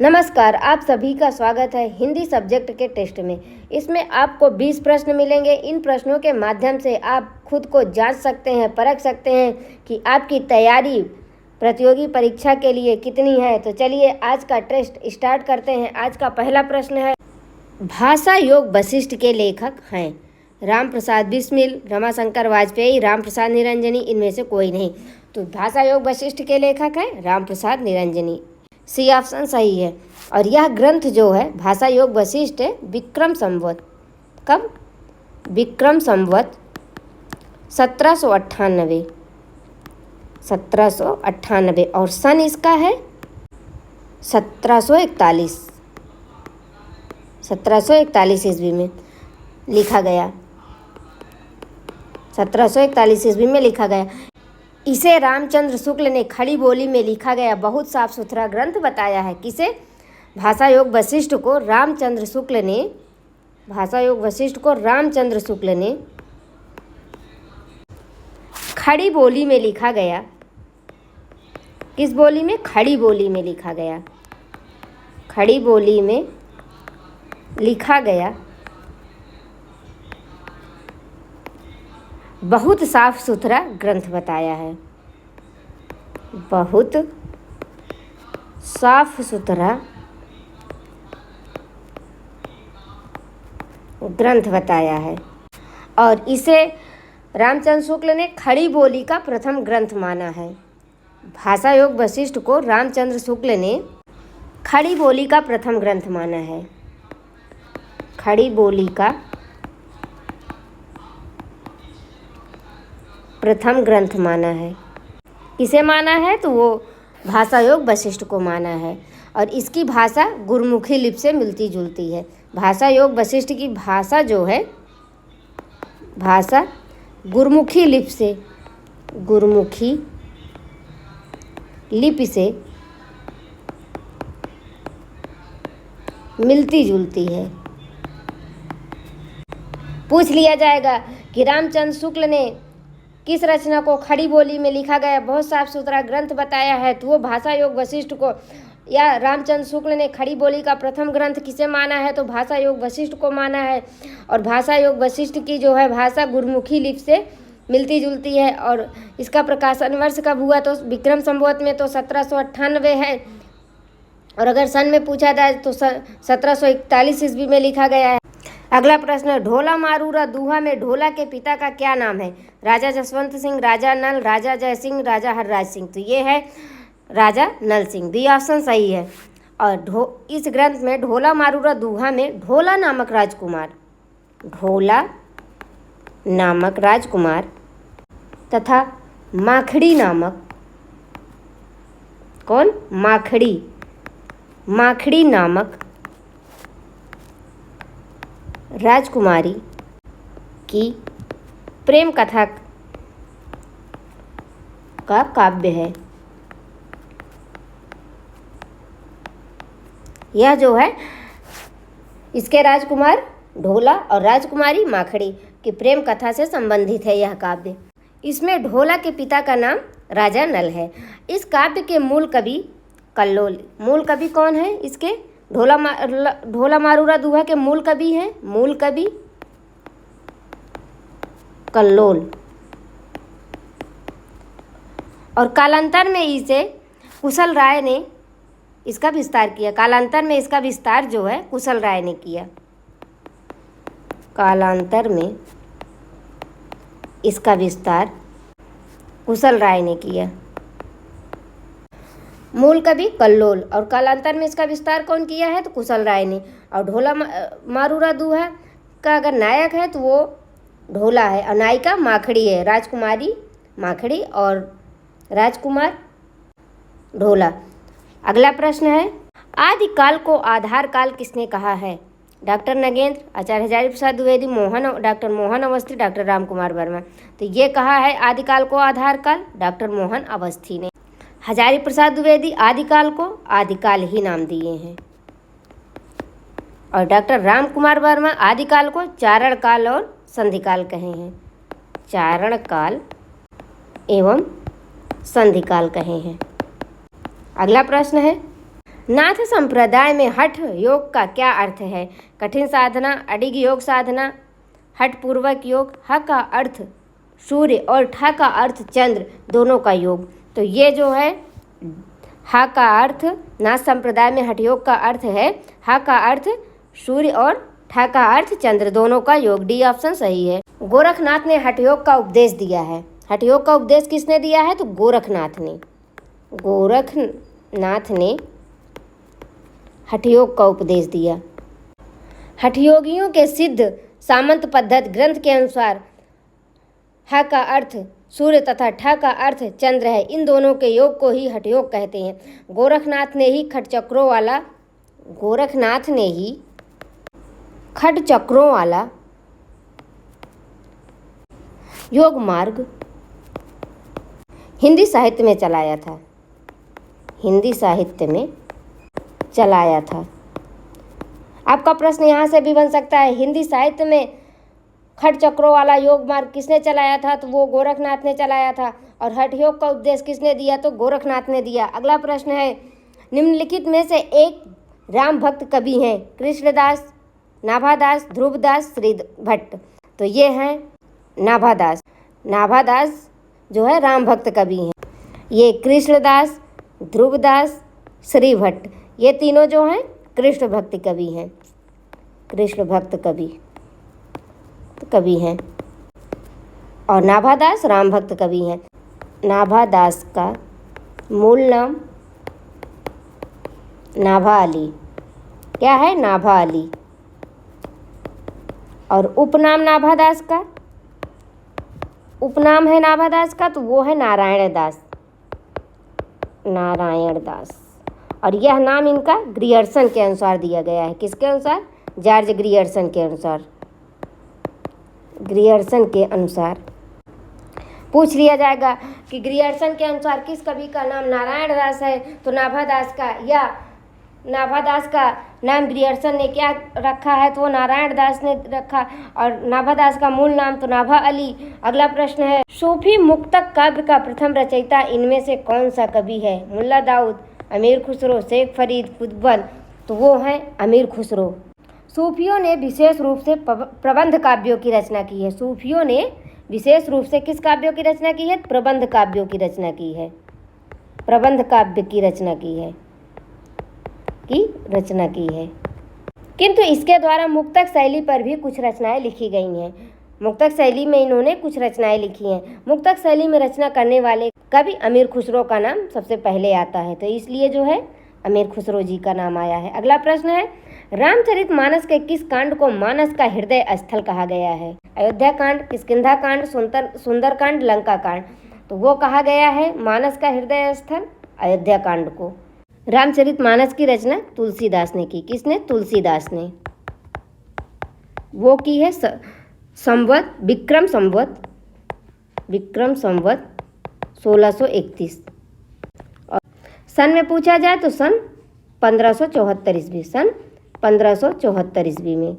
नमस्कार, आप सभी का स्वागत है हिंदी सब्जेक्ट के टेस्ट में। इसमें आपको 20 प्रश्न मिलेंगे। इन प्रश्नों के माध्यम से आप खुद को जांच सकते हैं, परख सकते हैं कि आपकी तैयारी प्रतियोगी परीक्षा के लिए कितनी है। तो चलिए आज का टेस्ट स्टार्ट करते हैं। आज का पहला प्रश्न है, भाषा योग वशिष्ठ के लेखक हैं? राम प्रसाद बिस्मिल, रमाशंकर वाजपेयी, राम प्रसाद निरंजनी, इनमें से कोई नहीं। तो भाषा योग वशिष्ठ के लेखक हैं राम प्रसाद निरंजनी। सी ऑप्शन सही है। और यह ग्रंथ जो है भाषा योग वशिष्ठ विक्रम संवत, कब? विक्रम संवत 1798 और सन इसका है 1741 ईस्वी में लिखा गया। 1741 ईस्वी में लिखा गया। इसे रामचंद्र शुक्ल ने खड़ी बोली में लिखा गया बहुत साफ सुथरा ग्रंथ बताया है। किसे? भाषा योग वशिष्ठ को रामचंद्र शुक्ल ने खड़ी बोली में लिखा गया। किस बोली में? खड़ी बोली में लिखा गया। खड़ी बोली में लिखा गया बहुत साफ सुथरा ग्रंथ बताया है। बहुत साफ सुथरा ग्रंथ बताया है और इसे रामचंद्र शुक्ल ने खड़ी बोली का प्रथम ग्रंथ माना है। भाषा योग वशिष्ठ को रामचंद्र शुक्ल ने खड़ी बोली का प्रथम ग्रंथ माना है। खड़ी बोली का प्रथम ग्रंथ माना है। किसे माना है? तो वो भाषा योग वशिष्ठ को माना है। और इसकी भाषा गुरमुखी लिपि से मिलती जुलती है। भाषा योग वशिष्ठ की भाषा जो है, भाषा गुरमुखी लिपि से मिलती जुलती है। पूछ लिया जाएगा कि रामचंद्र शुक्ल ने किस रचना को खड़ी बोली में लिखा गया बहुत साफ सुथरा ग्रंथ बताया है, तो वो भाषा योग वशिष्ठ को, या रामचंद्र शुक्ल ने खड़ी बोली का प्रथम ग्रंथ किसे माना है? तो भाषा योग वशिष्ठ को माना है। और भाषा योग वशिष्ठ की जो है भाषा गुरमुखी लिपि से मिलती जुलती है। और इसका प्रकाशन वर्ष कब हुआ? तो विक्रम संवत में तो 1798 है। और अगर सन में पूछा जाए तो 1741 ईस्वी में लिखा गया है। अगला प्रश्न, ढोला मारूरा दूहा में ढोला के पिता का क्या नाम है? राजा जसवंत सिंह, राजा नल, राजा जय सिंह, राजा हरराज सिंह। तो ये है राजा नल सिंह। दी ऑप्शन सही है। और इस ग्रंथ में ढोला मारूरा दूहा में ढोला नामक राजकुमार तथा माखड़ी नामक, कौन? माखड़ी नामक राजकुमारी की प्रेम कथा का काव्य है। यह जो है इसके राजकुमार ढोला और राजकुमारी माखड़ी की प्रेम कथा से संबंधित है यह काव्य। इसमें ढोला के पिता का नाम राजा नल है। इस काव्य के मूल कवि कल्लोल। मूल कवि कौन है इसके? ढोला मारूरा दूहा के मूल कवि हैं कल्लोल। और कालांतर में इसे कुशल राय ने इसका विस्तार किया। कालांतर में इसका विस्तार जो है कुशल राय ने किया। कालांतर में इसका विस्तार कुशल राय ने किया। मूल कवि कल्लोल और कालांतर में इसका विस्तार कौन किया है? तो कुशल राय ने। और ढोला मारूरा दूहा का अगर नायक है तो वो ढोला है और नायिका माखड़ी है। राजकुमारी माखड़ी और राजकुमार ढोला। अगला प्रश्न है, आदिकाल को आधार काल किसने कहा है? डॉक्टर नगेंद्र, आचार्य हजारी प्रसाद द्विवेदी, डॉक्टर मोहन अवस्थी, डॉक्टर राम कुमार वर्मा। तो ये कहा है आदिकाल को आधार काल डॉक्टर मोहन अवस्थी ने। हजारी प्रसाद द्विवेदी आदिकाल को आदिकाल ही नाम दिए हैं। और डॉक्टर राम कुमार वर्मा आदिकाल को चारण काल और संधिकाल कहे हैं। चारण काल एवं संधिकाल कहे हैं। अगला प्रश्न है, नाथ संप्रदाय में हठ योग का क्या अर्थ है? कठिन साधना, अडिग योग साधना, हठ पूर्वक योग, ह का अर्थ सूर्य और ठ का अर्थ चंद्र, दोनों का योग। तो ये जो है ह का अर्थ नाथ संप्रदाय में हठ योग का अर्थ है ह का अर्थ सूर्य और ठ का अर्थ चंद्र, दोनों का योग। डी ऑप्शन सही है। गोरखनाथ ने हठ योग का उपदेश दिया है। हठ योग का उपदेश किसने दिया है? तो गोरखनाथ ने। गोरखनाथ ने हठ योग का उपदेश दिया। हठ योगियों के सिद्ध सामंत पद्धत ग्रंथ के अनुसार ह का अर्थ सूर्य तथा ठ का अर्थ चंद्र है। इन दोनों के योग को ही हठ योग कहते हैं। गोरखनाथ ने ही खट चक्रों वाला योग मार्ग हिंदी साहित्य में चलाया था। आपका प्रश्न यहाँ से भी बन सकता है, हिंदी साहित्य में खट चक्रों वाला योग मार्ग किसने चलाया था? तो वो गोरखनाथ ने चलाया था। और हठ योग का उपदेश किसने दिया? तो गोरखनाथ ने दिया। अगला प्रश्न है, निम्नलिखित में से एक राम भक्त कवि हैं? कृष्णदास, नाभादास, ध्रुवदास, श्री भट्ट। तो ये हैं नाभादास। नाभादास जो है राम भक्त कवि हैं। ये कृष्णदास, ध्रुवदास, श्री भट्ट, ये तीनों जो हैं कृष्ण भक्त कवि हैं। कृष्ण भक्त कवि हैं। और नाभादास राम भक्त कवि हैं। नाभादास का मूल नाम नाभा अली। क्या है? नाभा अली। और उपनाम नाभादास का, उपनाम है नाभादास का, तो वो है नारायण दास। और यह नाम इनका ग्रियर्सन के अनुसार दिया गया है। किसके अनुसार? जॉर्ज ग्रियर्सन के अनुसार पूछ लिया जाएगा कि ग्रियर्सन के अनुसार किस कवि का नाम नारायण दास है? तो नाभादास का, या नाभादास का नाम ग्रियर्सन ने क्या रखा है? तो वो नारायण दास ने रखा। और नाभादास का मूल नाम तो नाभा अली। अगला प्रश्न है, सूफी मुक्तक काव्य का प्रथम रचयिता इनमें से कौन सा कवि है? मुल्ला दाऊद, अमीर खुसरो, शेख फरीद, कुतुब। तो वो है अमीर खुसरो। सूफियों ने विशेष रूप से प्रबंध काव्यों की रचना की है। सूफियों ने विशेष रूप से किस काव्यों की रचना की है? प्रबंध काव्यों की रचना की है। प्रबंध काव्य की रचना की है। किंतु इसके द्वारा मुक्तक शैली पर भी कुछ रचनाएं लिखी गई हैं। मुक्तक शैली में इन्होंने कुछ रचनाएं लिखी हैं। मुक्तक शैली में रचना करने वाले कवि अमीर खुसरो का नाम सबसे पहले आता है, तो इसलिए जो है अमीर खुसरो जी का नाम आया है। अगला प्रश्न है, रामचरितमानस के किस कांड को मानस का हृदय स्थल कहा गया है? अयोध्या कांड, किष्किंधा कांड, सुंदर कांड, लंका कांड। तो वो कहा गया है मानस का हृदय स्थल अयोध्या कांड को। रामचरितमानस की रचना तुलसीदास ने की। किसने? तुलसीदास ने। वो की है विक्रम संवत 1631। और सन में पूछा जाए तो सन 1574 ईस्वी में।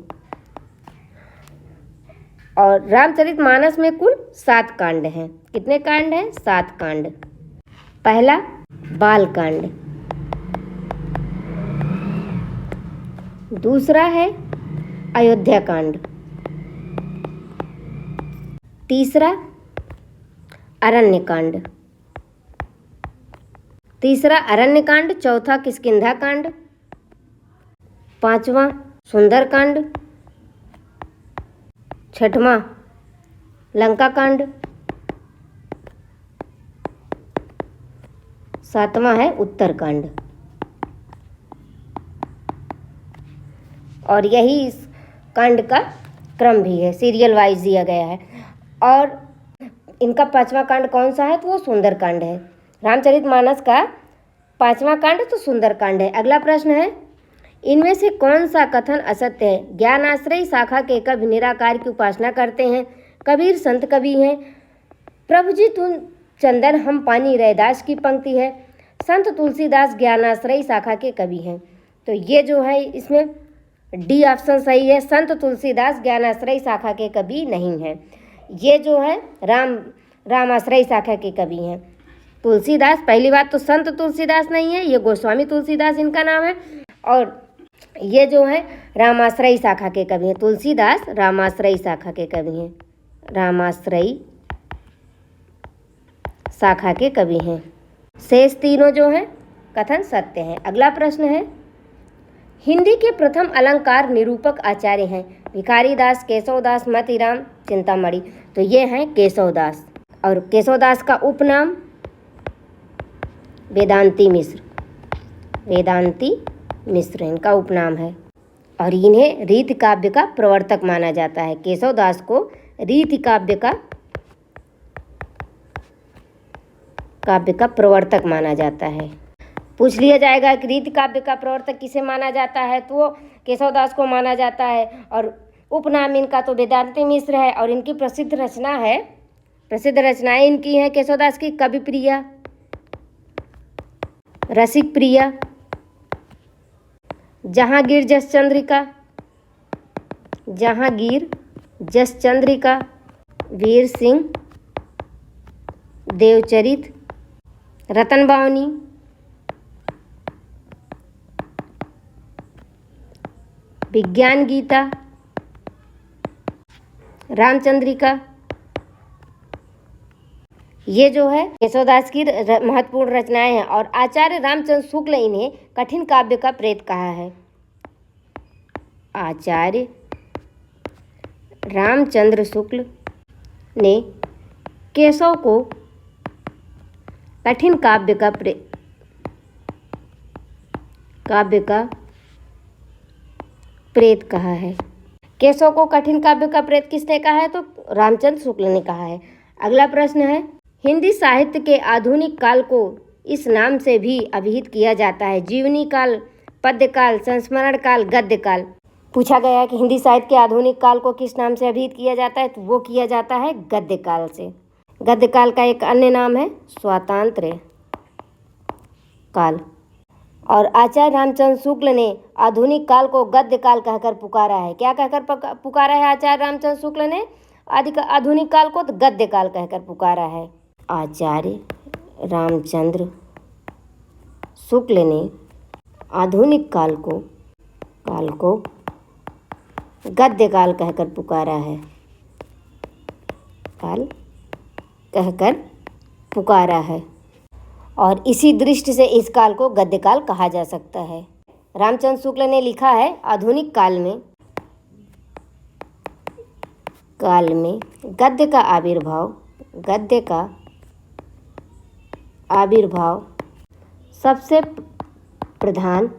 और रामचरितमानस में कुल 7 कांड हैं। कितने कांड हैं? 7 कांड। पहला बाल कांड, दूसरा है अयोध्या कांड, तीसरा अरण्य कांड, चौथा किष्किंधा कांड, पांचवा सुंदर कांड, छठवां लंका कांड, सातवां है उत्तर कांड। और यही इस कांड का क्रम भी है, सीरियल वाइज दिया गया है। और इनका 5वां कांड कौन सा है? तो वो सुंदर कांड है। रामचरितमानस का 5वां कांड तो सुंदर कांड है। अगला प्रश्न है, इनमें से कौन सा कथन असत्य है? ज्ञानाश्रयी शाखा के कवि निराकार की उपासना करते हैं। कबीर संत कवि हैं। प्रभु जी तुम चंदन हम पानी, रैदास की पंक्ति है। संत तुलसीदास ज्ञानाश्रयी शाखा के कवि हैं। तो ये जो है इसमें डी ऑप्शन सही है। संत तुलसीदास ज्ञानाश्रयी शाखा के कवि नहीं हैं। ये जो है रामाश्रयी शाखा के कवि हैं। तुलसीदास। पहली बात तो संत तुलसीदास नहीं है, ये गोस्वामी तुलसीदास इनका नाम है। और ये जो है रामाश्रयी शाखा के कवि हैं। तुलसीदास रामाश्रयी शाखा के कवि हैं, रामाश्रयी शाखा के कवि हैं। शेष तीनों जो हैं कथन सत्य हैं। अगला प्रश्न है, हिंदी के प्रथम अलंकार निरूपक आचार्य हैं। भिखारीदास, केशवदास, मतीराम, चिंतामणि। तो ये हैं केशवदास। और केशवदास का उपनाम वेदांती मिश्र, वेदांती मिश्र इनका उपनाम है। और इन्हें रीति काव्य का प्रवर्तक माना जाता है। केशवदास को रीति काव्य का प्रवर्तक माना जाता है। पूछ लिया जाएगा कि रीति काव्य का प्रवर्तक किसे माना जाता है, तो वो केशवदास को माना जाता है। और उपनाम इनका तो वेदांती मिश्र है। और इनकी प्रसिद्ध रचनाएं इनकी हैं केशवदास की, कवि प्रिया, रसिक प्रिया, जहांगीर जस चंद्रिका, वीर सिंह, देवचरित, रतन बावनी, विज्ञान गीता, रामचंद्रिका। ये जो है केशवदास की महत्वपूर्ण रचनाएं हैं। और आचार्य रामचंद्र शुक्ल इन्हें कठिन काव्य का प्रेत कहा है। आचार्य रामचंद्र शुक्ल ने केशव को कठिन काव्य का प्रेत कहा है। केशव को कठिन काव्य का प्रेत किसने कहा है, तो रामचंद्र शुक्ल ने कहा है। अगला प्रश्न है, हिंदी साहित्य के आधुनिक काल को इस नाम से भी अभिहित किया जाता है। जीवनी काल, पद्य काल, संस्मरण काल, गद्य काल। पूछा गया है कि हिंदी साहित्य के आधुनिक काल को किस नाम से अभिहित किया जाता है, तो वो किया जाता है गद्य काल से। गद्य काल का एक अन्य नाम है स्वातंत्र्य काल। और आचार्य रामचंद्र शुक्ल ने आधुनिक काल को गद्य काल कहकर पुकारा है। क्या कहकर पुकारा है आचार्य रामचंद्र शुक्ल ने आधुनिक काल को? तो गद्य काल कहकर पुकारा है। आचार्य रामचंद्र शुक्ल ने आधुनिक काल को गद्य काल कहकर पुकारा है, काल कहकर पुकारा है। और इसी दृष्टि से इस काल को गद्य काल कहा जा सकता है। रामचंद्र शुक्ल ने लिखा है, आधुनिक काल में गद्य का आविर्भाव सबसे प्रधान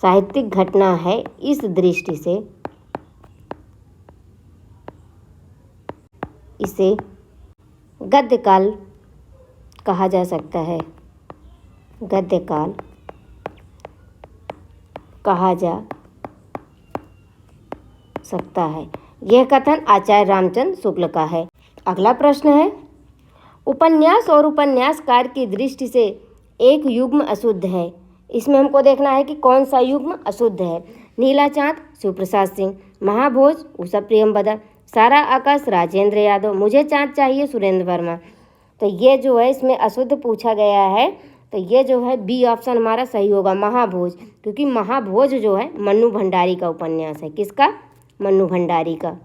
साहित्यिक घटना है। इस दृष्टि से इसे गद्य काल कहा जा सकता है, गद्य काल कहा जा सकता है। यह कथन आचार्य रामचंद्र शुक्ल का है। अगला प्रश्न है, उपन्यास और उपन्यासकार की दृष्टि से एक युग्म अशुद्ध है। इसमें हमको देखना है कि कौन सा युग्म अशुद्ध है। नीला चाँद शिवप्रसाद सिंह, महाभोज उषा प्रियंवदा, सारा आकाश राजेंद्र यादव, मुझे चाँद चाहिए सुरेंद्र वर्मा। तो ये जो है इसमें अशुद्ध पूछा गया है, तो ये जो है बी ऑप्शन हमारा सही होगा, महाभोज। क्योंकि महाभोज जो है मन्नू भंडारी का उपन्यास है। किसका? मन्नू भंडारी का।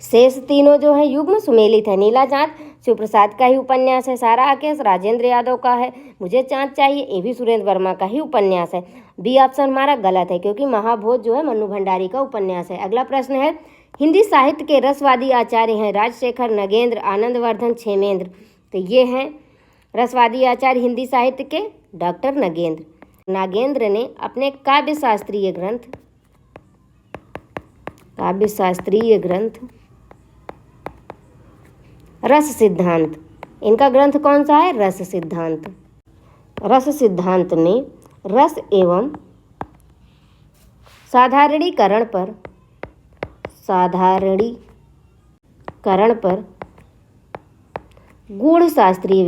शेष तीनों जो है युग्म सुमेलित है। नीला चाँद शिवप्रसाद का ही उपन्यास है, सारा आकेश राजेंद्र यादव का है, मुझे चाँद चाहिए ये भी सुरेंद्र वर्मा का ही उपन्यास है। बी ऑप्शन हमारा गलत है, क्योंकि महाभोज जो है मन्नू भंडारी का उपन्यास है। अगला प्रश्न है, हिंदी साहित्य के रसवादी आचार्य हैं राजशेखर, नगेंद्र, आनंदवर्धन, क्षेमेंद्र। तो ये हैं रसवादी आचार्य हिंदी साहित्य के डॉक्टर नगेंद्र। नागेंद्र ने अपने काव्यशास्त्रीय ग्रंथ रस सिद्धांत, इनका ग्रंथ कौन सा है? रस सिद्धांत। रस सिद्धांत में रस एवं साधारणीकरण पर गूढ़ शास्त्रीय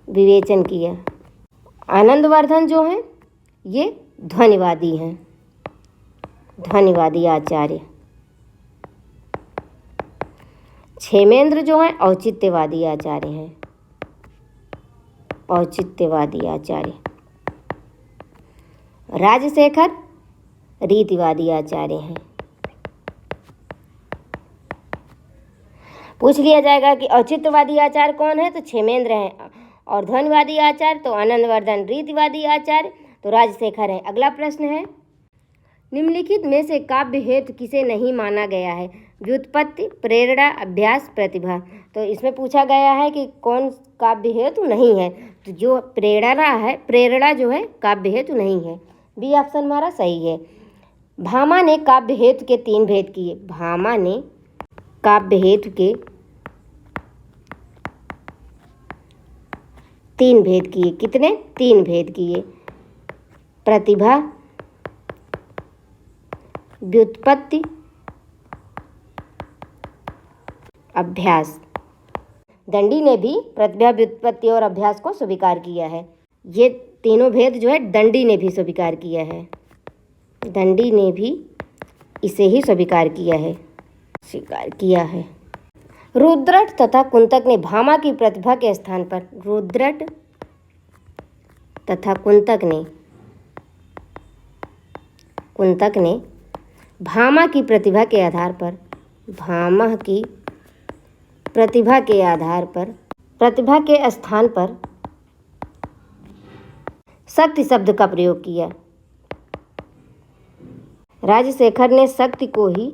विवेचन किया। आनंदवर्धन जो हैं ये ध्वनिवादी हैं, ध्वनिवादी आचार्य। क्षेमेंद्र जो हैं औचित्यवादी आचार्य हैं, औचित्यवादी आचार्य। राजशेखर रीतिवादी आचार्य हैं। पूछ लिया जाएगा कि औचित्यवादी आचार्य कौन है, तो क्षेमेंद्र हैं, और ध्वनिवादी आचार्य तो आनंदवर्धन, रीतिवादी आचार्य तो राजशेखर हैं। अगला प्रश्न है, निम्नलिखित में से काव्य हेतु किसे नहीं माना गया है? व्युत्पत्ति, प्रेरणा, अभ्यास, प्रतिभा। तो इसमें पूछा गया है कि कौन काव्य हेतु नहीं है, तो जो प्रेरणा है, प्रेरणा जो है काव्य हेतु नहीं है। बी ऑप्शन हमारा सही है। भामा ने काव्य हेतु के 3 भेद किए। भामा ने काव्य हेतु के 3 भेद किए। कितने? 3 भेद किए। प्रतिभा, व्युत्पत्ति, अभ्यास। दंडी ने भी प्रतिभा, व्युत्पत्ति और अभ्यास को स्वीकार किया है। ये तीनों भेद जो है दंडी ने भी स्वीकार किया है। दंडी ने भी इसे ही स्वीकार किया है। रुद्रट तथा कुंतक ने भामा की प्रतिभा के स्थान पर, रुद्रट तथा कुंतक ने भामा की प्रतिभा के आधार पर, भामा की प्रतिभा के आधार पर, प्रतिभा के स्थान पर शक्ति शब्द का प्रयोग किया। राजशेखर ने शक्ति को ही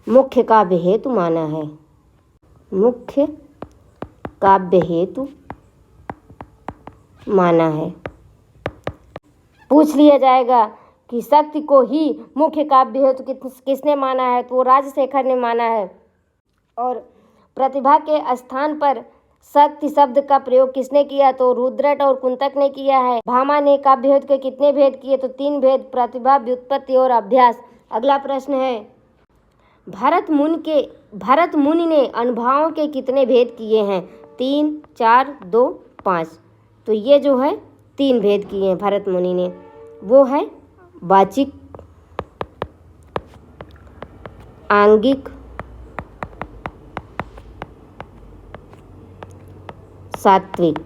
मुख्य काव्य हेतु माना है। मुख्य काव्य हेतु माना है। पूछ लिया जाएगा कि शक्ति को ही मुख्य काव्य हेतु किसने माना है, तो वो राजशेखर ने माना है। और प्रतिभा के स्थान पर शक्ति शब्द का प्रयोग किसने किया, तो रुद्रट और कुंतक ने किया है। भामा ने काव्य हेतु के कितने भेद किए, तो 3 भेद, प्रतिभा, व्युत्पत्ति और अभ्यास। अगला प्रश्न है, भरत मुनि ने अनुभावों के कितने भेद किए हैं? 3, 4, 2, 5। तो ये जो है 3 भेद किए हैं भरत मुनि ने। वो है वाचिक, आंगिक, सात्विक।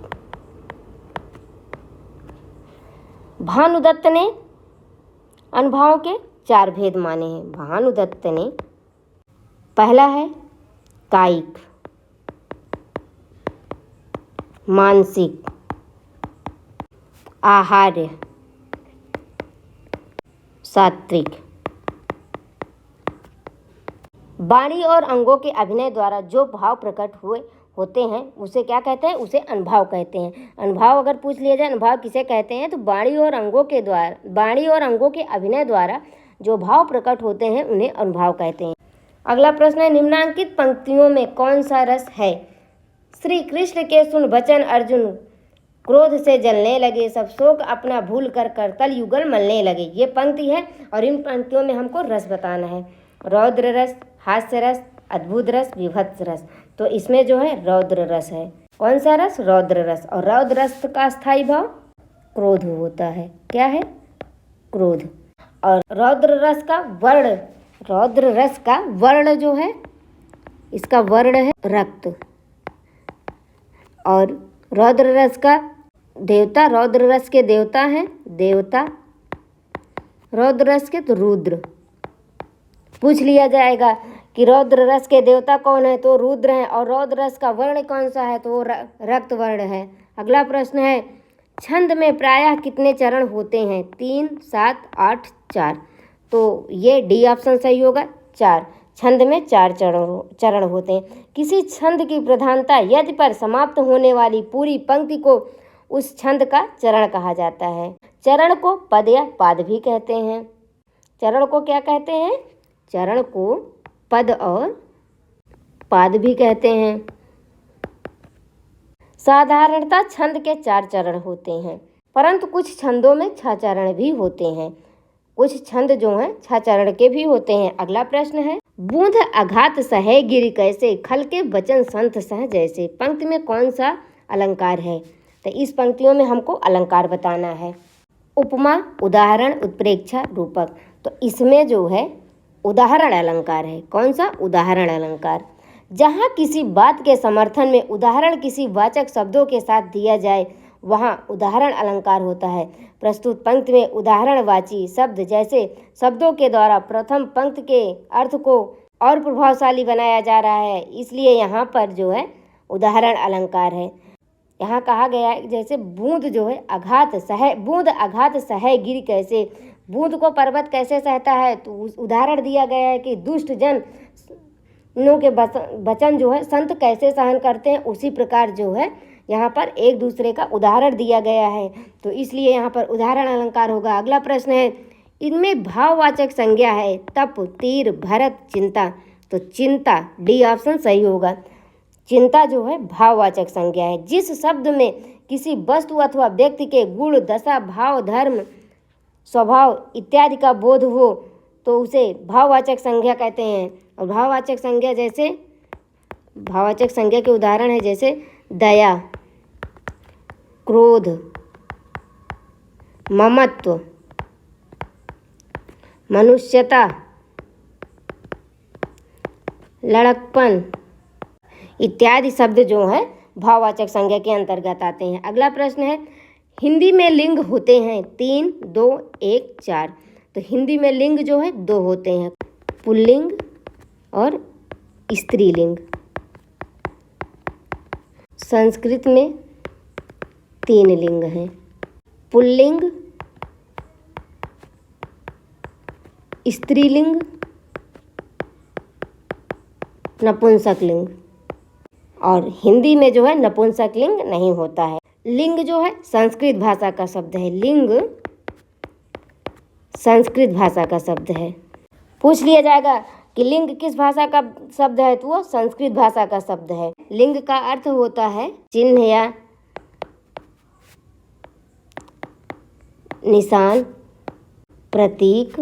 भानुदत्त ने अनुभावों के 4 भेद माने हैं। भानुदत्त ने, पहला है कायिक, मानसिक, आहार्य, सात्विक। वाणी और अंगों के अभिनय द्वारा जो भाव प्रकट होते हैं उसे क्या कहते हैं? उसे अनुभाव कहते हैं। अनुभाव अगर पूछ लिया जाए अनुभाव किसे कहते हैं, तो वाणी और अंगों के अभिनय द्वारा जो भाव प्रकट होते हैं उन्हें अनुभाव कहते हैं। अगला प्रश्न है, निम्नांकित पंक्तियों में कौन सा रस है? श्री कृष्ण के सुन वचन अर्जुन क्रोध से जलने लगे, सब शोक अपना भूल कर करतल युगल मलने लगे। ये पंक्ति है और इन पंक्तियों में हमको रस बताना है। रौद्र रस, हास्य रस, अद्भुत रस, विभत्स रस। तो इसमें जो है रौद्र रस है। कौन सा रस? रौद्र रस। और रौद्र रस का स्थायी भाव क्रोध होता है। क्या है? क्रोध। और रौद्र रस का वर्ण जो है, इसका वर्ण है रक्त। और रौद्र रस का देवता, रौद्र रस के देवता हैं देवता, रौद्र रस के तो रुद्र। पूछ लिया जाएगा कि रौद्र रस के देवता कौन है, तो रुद्र हैं। और रौद्र रस का वर्ण कौन सा है, तो वो रक्त वर्ण है। अगला प्रश्न है, छंद में प्रायः कितने चरण होते हैं? 3, 7, 8, 4। तो ये डी ऑप्शन सही होगा, 4। छंद में 4 चरण होते हैं। किसी छंद की प्रधानता यदि पर समाप्त होने वाली पूरी पंक्ति को उस छंद का चरण कहा जाता है। चरण को पद या पाद भी कहते हैं। चरण को क्या कहते हैं? चरण को पद और पाद भी कहते हैं। साधारणतः छंद के 4 चरण होते हैं, परंतु कुछ छंदों में 6 चरण भी होते हैं। कुछ छंद जो हैं 6 चरण के भी होते हैं। अगला प्रश्न है, बूंद आघात सहे गिर कैसे, खल के वचन संत सह जैसे। पंक्ति में कौन सा अलंकार है? तो इस पंक्तियों में हमको अलंकार बताना है। उपमा, उदाहरण, उत्प्रेक्षा, रूपक। तो इसमें जो है उदाहरण अलंकार है। कौन सा? उदाहरण अलंकार। जहाँ किसी बात के समर्थन में उदाहरण किसी वाचक शब्दों के साथ दिया जाए वहाँ उदाहरण अलंकार होता है। प्रस्तुत पंक्ति में उदाहरणवाची शब्द जैसे शब्दों के द्वारा प्रथम पंक्ति के अर्थ को और प्रभावशाली बनाया जा रहा है, इसलिए यहाँ पर जो है उदाहरण अलंकार है। यहाँ कहा गया है जैसे बूंद जो है बूंद आघात सहे गिर कैसे, बूंद को पर्वत कैसे सहता है, तो उदाहरण दिया गया है कि दुष्ट जन नो के वचन जो है संत कैसे सहन करते हैं, उसी प्रकार जो है यहाँ पर एक दूसरे का उदाहरण दिया गया है, तो इसलिए यहाँ पर उदाहरण अलंकार होगा। अगला प्रश्न है, इनमें भाववाचक संज्ञा है तप, तीर, भरत, चिंता, तो चिंता डी ऑप्शन सही होगा। चिंता जो है भाववाचक संज्ञा है। जिस शब्द में किसी वस्तु अथवा व्यक्ति के गुण, दशा, भाव, धर्म, स्वभाव इत्यादि का बोध हो तो उसे भाववाचक संज्ञा कहते हैं। और भाववाचक संज्ञा के उदाहरण है जैसे दया, क्रोध, ममत्व, मनुष्यता, लड़कपन इत्यादि शब्द जो है भाववाचक संज्ञा के अंतर्गत आते हैं। अगला प्रश्न है, हिंदी में लिंग होते हैं 3, 2, 1, 4, तो हिंदी में लिंग जो है 2 होते हैं, पुल्लिंग और स्त्रीलिंग। संस्कृत में 3 लिंग हैं, पुल्लिंग, स्त्रीलिंग, नपुंसक लिंग। और हिंदी में जो है नपुंसक लिंग नहीं होता है। लिंग जो है संस्कृत भाषा का शब्द है, लिंग संस्कृत भाषा का शब्द है। पूछ लिया जाएगा कि लिंग किस भाषा का शब्द है, तो वो संस्कृत भाषा का शब्द है। लिंग का अर्थ होता है चिन्ह या निशान, प्रतीक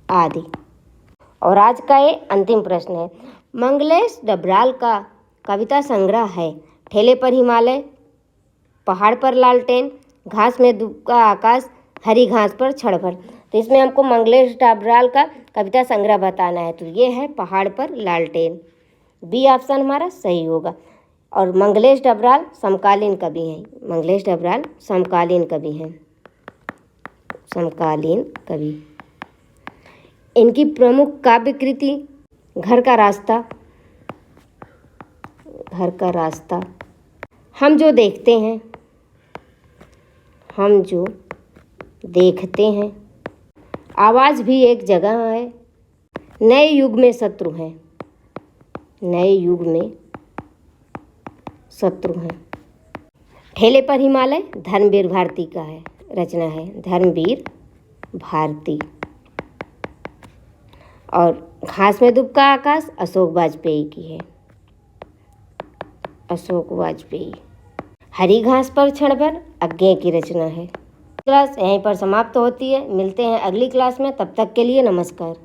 आदि। और आज का ये अंतिम प्रश्न है, मंगलेश डबराल का कविता संग्रह है ठेले पर हिमालय, पहाड़ पर लालटेन, घास में दुबका आकाश, हरी घास पर क्षण भर। तो इसमें हमको मंगलेश डबराल का कविता संग्रह बताना है, तो ये है पहाड़ पर लालटेन, बी ऑप्शन हमारा सही होगा। और मंगलेश डबराल समकालीन कवि हैं, मंगलेश डबराल समकालीन कवि हैं, समकालीन कवि। इनकी प्रमुख काव्य कृति घर का रास्ता, घर का रास्ता, हम जो देखते हैं, हम जो देखते हैं, आवाज़ भी एक जगह है, नए युग में शत्रु हैं, नए युग में शत्रु हैं, ठेले पर हिमालय धर्मवीर भारती का है, रचना है धर्मवीर भारती। और घास में दुबका आकाश अशोक वाजपेयी की है, अशोक वाजपेयी। हरी घास पर क्षण भर अज्ञेय की रचना है। क्लास यहीं पर समाप्त होती है, मिलते हैं अगली क्लास में, तब तक के लिए नमस्कार।